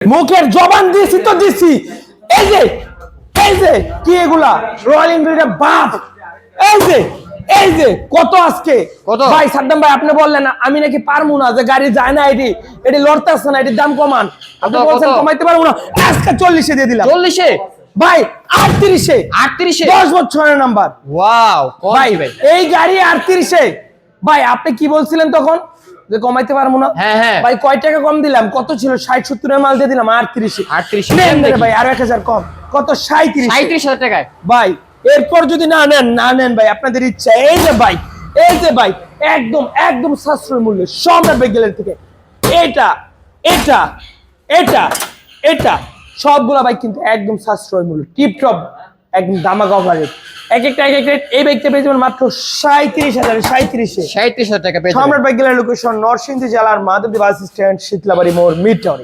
মুখের জবান দিয়েছি তো দিছি। এই যে কি এগুলা রয়্যাল এনফিল্ডের বাপ। এই যে কত আজকে কত ভাই সাদ্দাম ভাই আপনি বললেন আমি নাকি পারবো না, যে গাড়ি যায় না, এটি লড়তেছে না, এটির দাম কমান। আপনি বলছেন কমাইতে পারবো না, আজকে 40-এ দিয়ে দিলাম। 40-এ ভাই 38-এ 10 বছরের নাম্বার। ওয়াও ভাই এই গাড়ি 38-এ। ভাই আপনি কি বলছিলেন তখন যে কমাইতে পারবো না? হ্যাঁ ভাই কয় টাকা কম দিলাম? কত ছিল? 60-70 এর মাল দিয়ে দিলাম 38-এ। নেন ভাই আরো 1000 কম। কত? 37,000 টাকায়। ভাই এরপর যদি না নেন ভাই আপনাদের ইচ্ছা। এই যে ভাই একদম সাশ্রয় মূল্যে সম্রাট বাইক গ্যালারি থেকে এটা সবগুলা বাইক কিন্তু একদম সাশ্রয় মূল্য, টিপটপ একদম দামাকা অফারে। এক একটা এই বাইকটা পেয়ে যাবেন মাত্র 37,000 টাকা পেয়ে যাবেন। সম্রাট বাইক গ্যালারি লোকেশন নরসিংদী জেলার মাধবদী বাস স্ট্যান্ড, শীতলাবাড়ি মোড়, মিড টাউন।